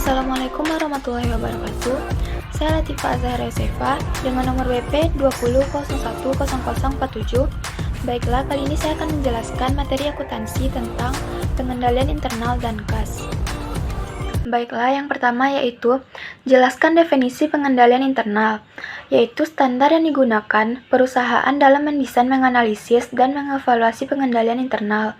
Assalamualaikum warahmatullahi wabarakatuh. Saya Latifah Azhar Yosefa dengan nomor WP 20010047. Baiklah, kali ini saya akan menjelaskan materi akuntansi tentang pengendalian internal dan kas. Baiklah, yang pertama yaitu jelaskan definisi pengendalian internal, yaitu standar yang digunakan perusahaan dalam mendesain, menganalisis, dan mengevaluasi pengendalian internal.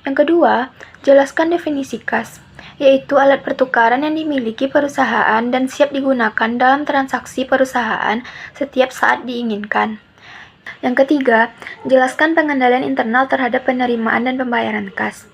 Yang kedua, jelaskan definisi kas, yaitu alat pertukaran yang dimiliki perusahaan dan siap digunakan dalam transaksi perusahaan setiap saat diinginkan. Yang ketiga, jelaskan pengendalian internal terhadap penerimaan dan pembayaran kas.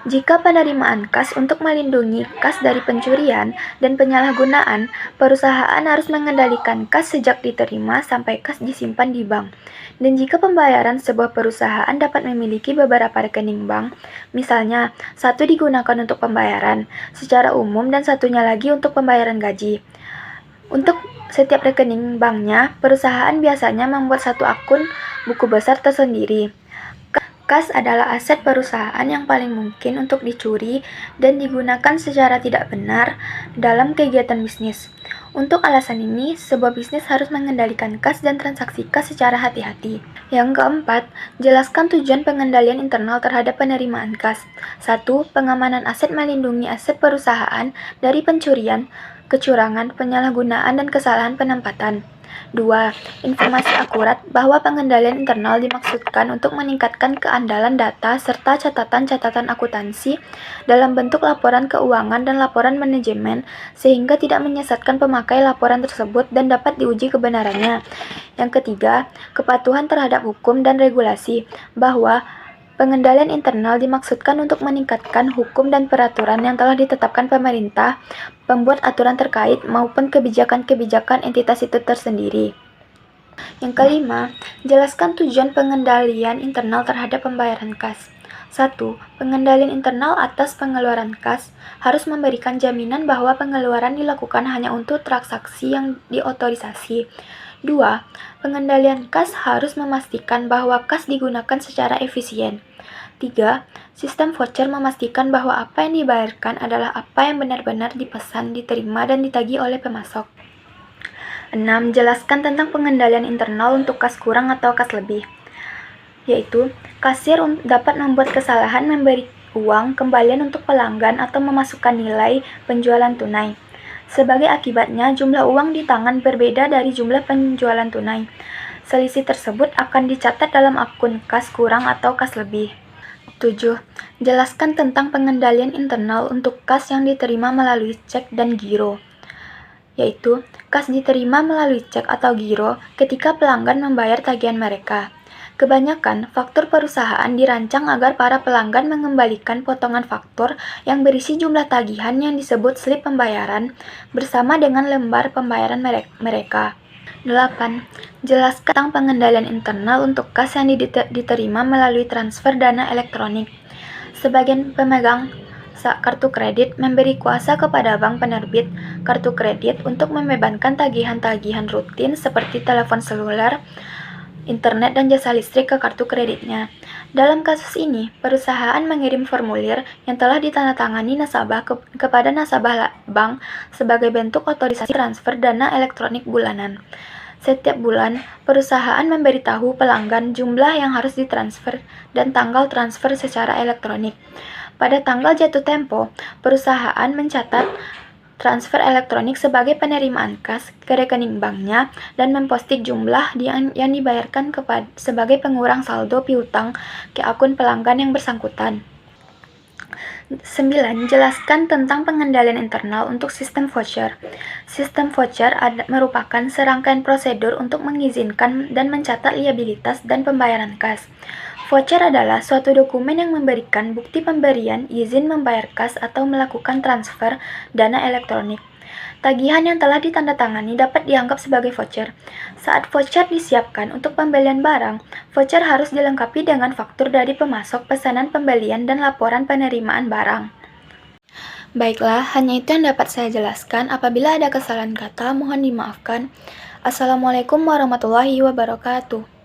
Jika penerimaan kas untuk melindungi kas dari pencurian dan penyalahgunaan, perusahaan harus mengendalikan kas sejak diterima sampai kas disimpan di bank. Dan jika pembayaran sebuah perusahaan dapat memiliki beberapa rekening bank, misalnya satu digunakan untuk pembayaran secara umum dan satunya lagi untuk pembayaran gaji. Untuk setiap rekening banknya, perusahaan biasanya membuat satu akun buku besar tersendiri. Kas adalah aset perusahaan yang paling mungkin untuk dicuri dan digunakan secara tidak benar dalam kegiatan bisnis. Untuk alasan ini, sebuah bisnis harus mengendalikan kas dan transaksi kas secara hati-hati. Yang keempat, jelaskan tujuan pengendalian internal terhadap penerimaan kas. 1. Pengamanan aset melindungi aset perusahaan dari pencurian, kecurangan, penyalahgunaan, dan kesalahan penempatan. 2. Informasi akurat bahwa pengendalian internal dimaksudkan untuk meningkatkan keandalan data serta catatan-catatan akuntansi dalam bentuk laporan keuangan dan laporan manajemen sehingga tidak menyesatkan pemakai laporan tersebut dan dapat diuji kebenarannya. Yang ketiga, kepatuhan terhadap hukum dan regulasi bahwa pengendalian internal dimaksudkan untuk meningkatkan hukum dan peraturan yang telah ditetapkan pemerintah, pembuat aturan terkait, maupun kebijakan-kebijakan entitas itu tersendiri. Yang kelima, jelaskan tujuan pengendalian internal terhadap pembayaran kas. 1. Pengendalian internal atas pengeluaran kas harus memberikan jaminan bahwa pengeluaran dilakukan hanya untuk transaksi yang diotorisasi. 2. Pengendalian kas harus memastikan bahwa kas digunakan secara efisien. 3. Sistem voucher memastikan bahwa apa yang dibayarkan adalah apa yang benar-benar dipesan, diterima, dan ditagih oleh pemasok. 6. Jelaskan tentang pengendalian internal untuk kas kurang atau kas lebih, yaitu kasir dapat membuat kesalahan memberi uang kembalian untuk pelanggan atau memasukkan nilai penjualan tunai. Sebagai akibatnya, jumlah uang di tangan berbeda dari jumlah penjualan tunai. Selisih tersebut akan dicatat dalam akun kas kurang atau kas lebih. 7. Jelaskan tentang pengendalian internal untuk kas yang diterima melalui cek dan giro, yaitu kas diterima melalui cek atau giro ketika pelanggan membayar tagihan mereka. Kebanyakan faktur perusahaan dirancang agar para pelanggan mengembalikan potongan faktur yang berisi jumlah tagihan yang disebut slip pembayaran bersama dengan lembar pembayaran mereka. 8. Jelaskan tentang pengendalian internal untuk kas yang diterima melalui transfer dana elektronik. Sebagian pemegang kartu kredit memberi kuasa kepada bank penerbit kartu kredit untuk membebankan tagihan-tagihan rutin seperti telepon seluler, internet, dan jasa listrik ke kartu kreditnya. Dalam kasus ini, perusahaan mengirim formulir yang telah ditandatangani nasabah kepada nasabah bank sebagai bentuk otorisasi transfer dana elektronik bulanan. Setiap bulan, perusahaan memberitahu pelanggan jumlah yang harus ditransfer dan tanggal transfer secara elektronik. Pada tanggal jatuh tempo, perusahaan mencatat transfer elektronik sebagai penerimaan kas ke rekening banknya dan memposting jumlah yang dibayarkan sebagai pengurang saldo piutang ke akun pelanggan yang bersangkutan. 9. Jelaskan tentang pengendalian internal untuk sistem voucher. Sistem voucher merupakan serangkaian prosedur untuk mengizinkan dan mencatat liabilitas dan pembayaran kas. Voucher adalah suatu dokumen yang memberikan bukti pemberian izin membayar kas atau melakukan transfer dana elektronik. Tagihan yang telah ditandatangani dapat dianggap sebagai voucher. Saat voucher disiapkan untuk pembelian barang, voucher harus dilengkapi dengan faktur dari pemasok, pesanan pembelian, dan laporan penerimaan barang. Baiklah, hanya itu yang dapat saya jelaskan. Apabila ada kesalahan kata, mohon dimaafkan. Assalamualaikum warahmatullahi wabarakatuh.